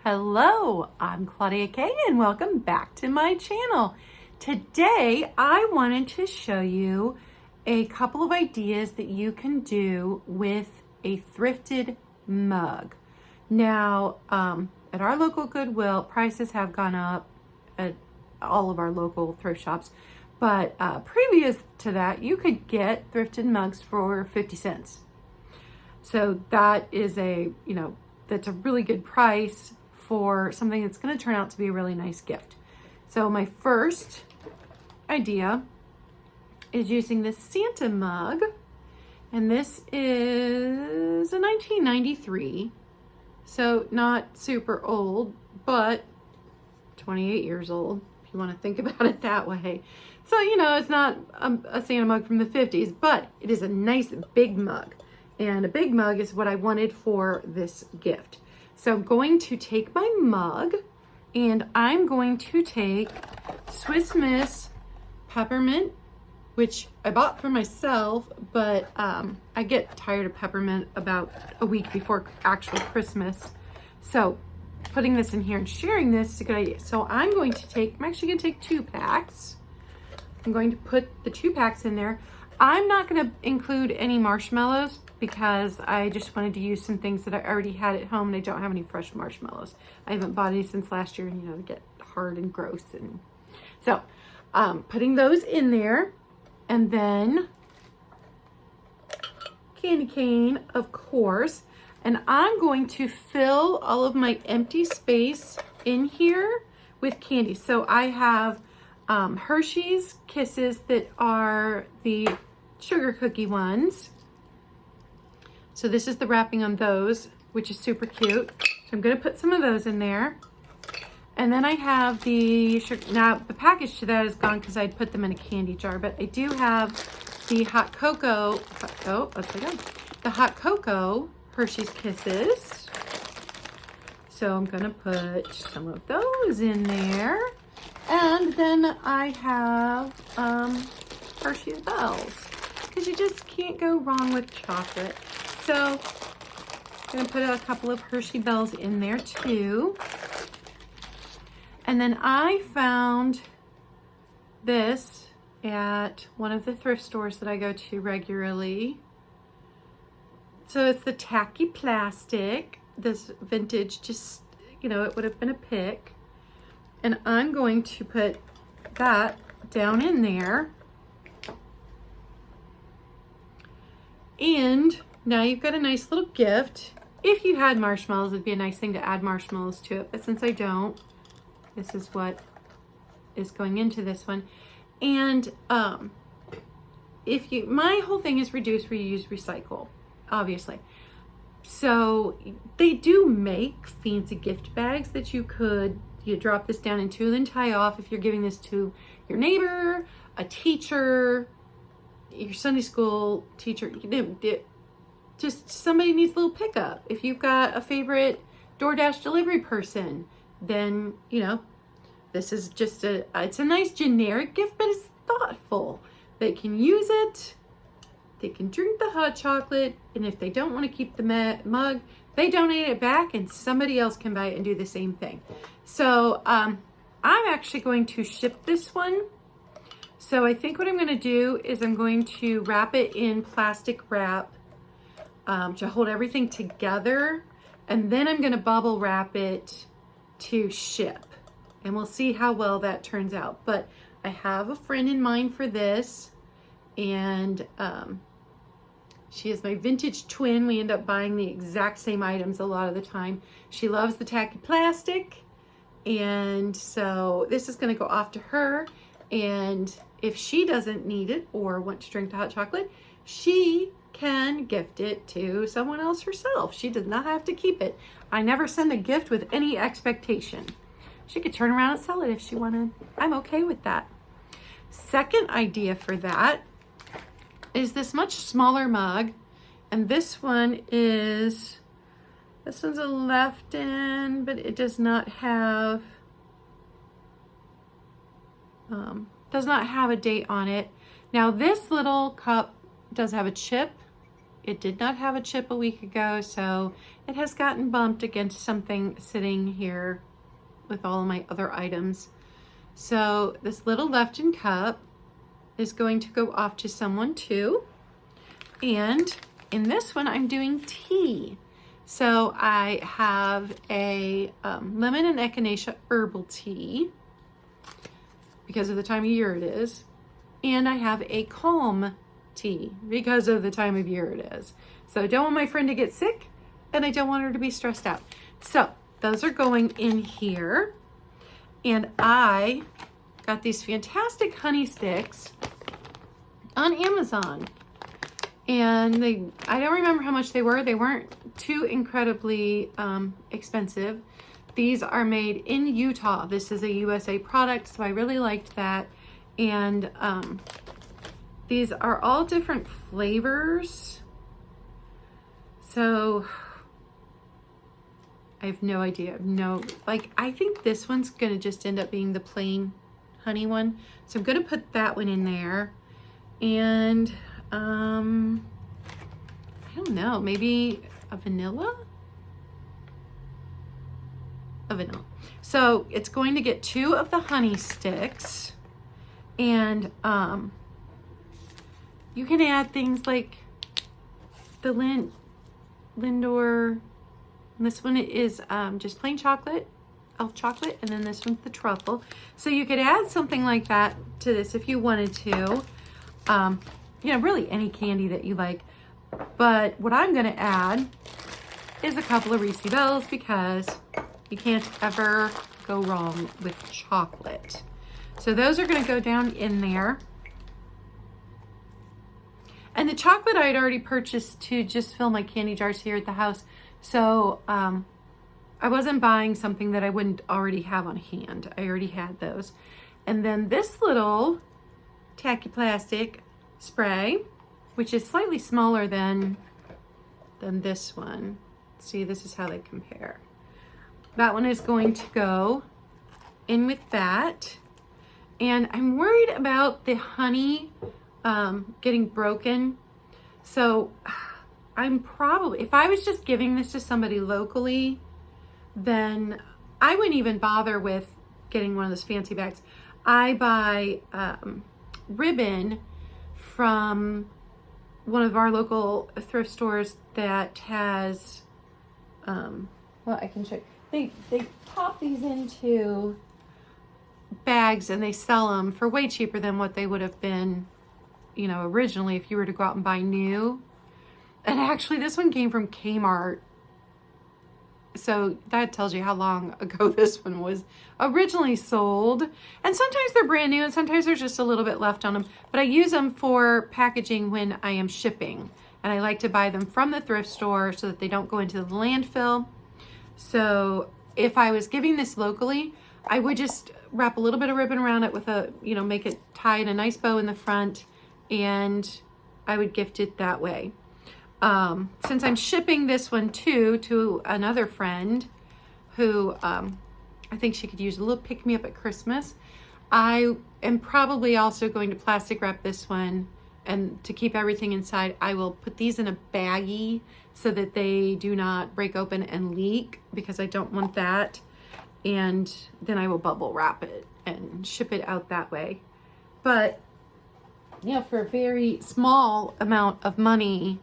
Hello, I'm Claudia Kay and welcome back to my channel. Today I wanted to show you a couple of ideas that you can do with a thrifted mug. Now, at our local Goodwill, prices have gone up at all of our local thrift shops, but previous to that, you could get thrifted mugs for 50 cents. So that is that's a really good price for something that's going to turn out to be a really nice gift. So my first idea is using this Santa mug, and this is a 1993, so not super old, but 28 years old, if you want to think about it that way. So, it's not a Santa mug from the 50s, but it is a nice big mug. And a big mug is what I wanted for this gift. So I'm going to take my mug and I'm going to take Swiss Miss peppermint, which I bought for myself, but I get tired of peppermint about a week before actual Christmas. So putting this in here and sharing this is a good idea. So I'm actually going to take 2 packs. I'm going to put the 2 packs in there. I'm not going to include any marshmallows because I just wanted to use some things that I already had at home and I don't have any fresh marshmallows. I haven't bought any since last year and they get hard and gross. And so putting those in there, and then candy cane, of course. And I'm going to fill all of my empty space in here with candy. So I have Hershey's Kisses that are the sugar cookie ones. So this is the wrapping on those, which is super cute. So I'm going to put some of those in there. And then I have the sugar. Now the package to that is gone because I'd put them in a candy jar, but I do have the hot cocoa Hershey's Kisses. So I'm going to put some of those in there. And then I have Hershey's Bells, because you just can't go wrong with chocolate. So I'm going to put a couple of Hershey Bells in there too. And then I found this at one of the thrift stores that I go to regularly. So it's the tacky plastic, this vintage, just, it would have been a pick. And I'm going to put that down in there. And now you've got a nice little gift. If you had marshmallows, it'd be a nice thing to add marshmallows to it. But since I don't, this is what is going into this one. And my whole thing is reduce, reuse, recycle, obviously. So they do make fancy gift bags that you drop this down into, then tie off if you're giving this to your neighbor, a teacher, your Sunday school teacher, just somebody needs a little pickup. If you've got a favorite DoorDash delivery person, then, this is just it's a nice generic gift, but it's thoughtful. They can use it, they can drink the hot chocolate, and if they don't want to keep the mug, they donate it back and somebody else can buy it and do the same thing. So I'm actually going to ship this one. So I think what I'm going to do is I'm going to wrap it in plastic wrap to hold everything together. And then I'm going to bubble wrap it to ship. And we'll see how well that turns out. But I have a friend in mind for this. And she is my vintage twin. We end up buying the exact same items a lot of the time. She loves the tacky plastic. And so this is going to go off to her. And if she doesn't need it or want to drink the hot chocolate, she can gift it to someone else herself. She does not have to keep it. I never send a gift with any expectation. She could turn around and sell it if she wanted. I'm okay with that. Second idea for that is this much smaller mug. And this one's a Lefton, but it does not have a date on it. Now this little cup does have a chip It did not have a chip a week ago, so it has gotten bumped against something sitting here with all of my other items. So this little Lefton cup is going to go off to someone too. And in this one, I'm doing tea. So I have a lemon and echinacea herbal tea because of the time of year it is. And I have a calm tea because of the time of year it is. So I don't want my friend to get sick and I don't want her to be stressed out. So those are going in here. And I got these fantastic honey sticks on Amazon. And I don't remember how much they were. They weren't too incredibly expensive. These are made in Utah. This is a USA product, so I really liked that. And these are all different flavors. So I have no idea. I think this one's gonna just end up being the plain honey one. So I'm gonna put that one in there. And I don't know, maybe a vanilla? A vanilla. So it's going to get 2 of the honey sticks. And you can add things like the Lindor. This one is just plain chocolate, elf chocolate, and then this one's the truffle. So you could add something like that to this if you wanted to. You know, really any candy that you like. But what I'm gonna add is a couple of Reese Bells because you can't ever go wrong with chocolate. So those are gonna go down in there. And the chocolate I had already purchased to just fill my candy jars here at the house. So I wasn't buying something that I wouldn't already have on hand. I already had those. And then this little tacky plastic spray, which is slightly smaller than this one. See, this is how they compare. That one is going to go in with that. And I'm worried about the honey getting broken. So I'm probably, if I was just giving this to somebody locally, then I wouldn't even bother with getting one of those fancy bags. I buy ribbon from one of our local thrift stores that has, well, I can show you. They pop these into bags and they sell them for way cheaper than what they would have been, you know, originally if you were to go out and buy new. And actually this one came from Kmart. So that tells you how long ago this one was originally sold. And sometimes they're brand new and sometimes there's just a little bit left on them. But I use them for packaging when I am shipping. And I like to buy them from the thrift store so that they don't go into the landfill. So if I was giving this locally, I would just wrap a little bit of ribbon around it with a, you know, make it tie in a nice bow in the front, and I would gift it that way. Since I'm shipping this one too to another friend who I think she could use a little pick-me-up at Christmas, I am probably also going to plastic wrap this one, and to keep everything inside, I will put these in a baggie so that they do not break open and leak, because I don't want that. And then I will bubble wrap it and ship it out that way. But, you know, for a very small amount of money,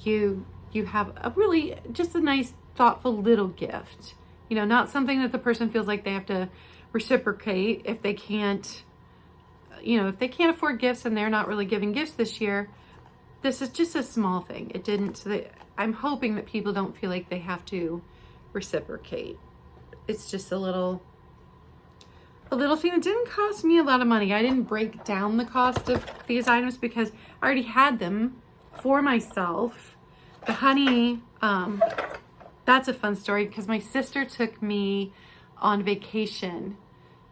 you have a really, just a nice, thoughtful little gift. You know, not something that the person feels like they have to reciprocate if they can't, you know, if they can't afford gifts and they're not really giving gifts this year. This is just a small thing. It didn't, so I'm hoping that people don't feel like they have to reciprocate. It's just a little thing that didn't cost me a lot of money. I didn't break down the cost of these items because I already had them for myself. The honey, that's a fun story because my sister took me on vacation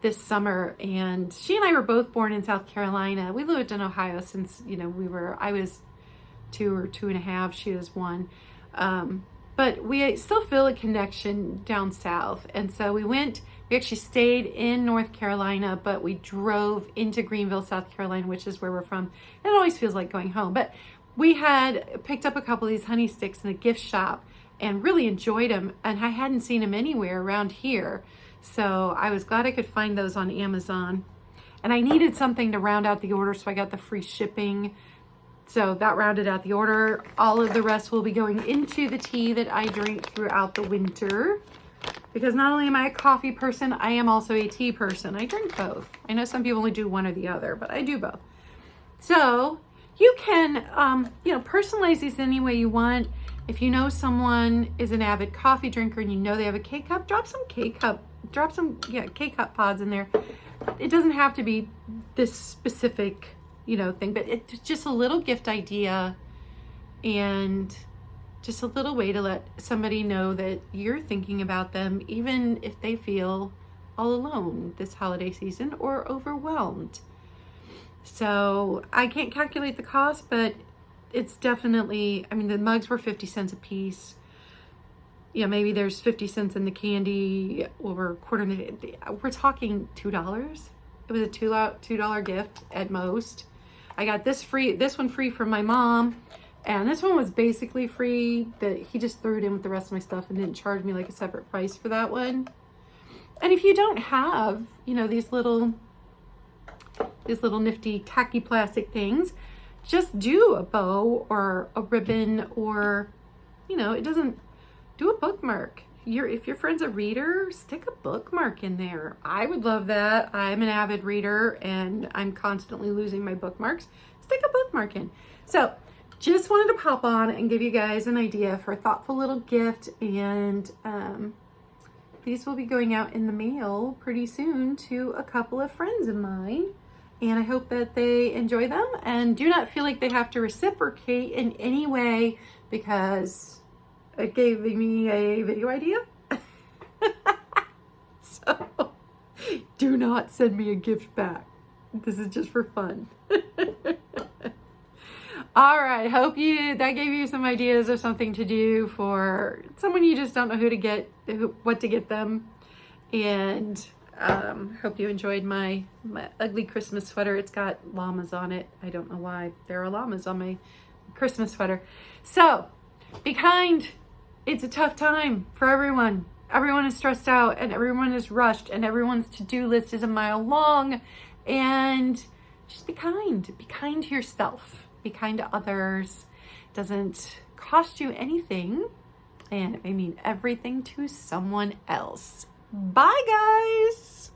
this summer, and she and I were both born in South Carolina. We lived in Ohio since, you know, I was 2 or 2.5, she was 1. But we still feel a connection down south. And so we actually stayed in North Carolina, but we drove into Greenville, South Carolina, which is where we're from. And it always feels like going home. But we had picked up a couple of these honey sticks in a gift shop and really enjoyed them, and I hadn't seen them anywhere around here. So I was glad I could find those on Amazon. And I needed something to round out the order, so I got the free shipping. So that rounded out the order. All of the rest will be going into the tea that I drink throughout the winter. Because not only am I a coffee person, I am also a tea person. I drink both. I know some people only do one or the other, but I do both. So you can, personalize these any way you want. If you know someone is an avid coffee drinker and you know they have a K-cup, drop some K-cup pods in there. It doesn't have to be this specific, thing, but it's just a little gift idea and just a little way to let somebody know that you're thinking about them, even if they feel all alone this holiday season or overwhelmed. So I can't calculate the cost, but it's definitely, the mugs were 50 cents a piece. Maybe there's 50 cents in the candy or we're talking $2. It was a $2 gift at most. I got this one free from my mom, and this one was basically free, that he just threw it in with the rest of my stuff and didn't charge me like a separate price for that one. And if you don't have, these little nifty tacky plastic things, just do a bow or a ribbon, or, it doesn't, do a bookmark. If your friend's a reader, stick a bookmark in there. I would love that. I'm an avid reader and I'm constantly losing my bookmarks. Stick a bookmark in. So just wanted to pop on and give you guys an idea for a thoughtful little gift. And these will be going out in the mail pretty soon to a couple of friends of mine. And I hope that they enjoy them and do not feel like they have to reciprocate in any way, because it gave me a video idea. So do not send me a gift back. This is just for fun. All right, hope that gave you some ideas of something to do for someone you just don't know what to get them. And hope you enjoyed my ugly Christmas sweater. It's got llamas on it. I don't know why there are llamas on my Christmas sweater. So be kind. It's a tough time for everyone. Everyone is stressed out and everyone is rushed and everyone's to-do list is a mile long. And just be kind. Be kind to yourself. Be kind to others. It doesn't cost you anything, and it may mean everything to someone else. Bye, guys.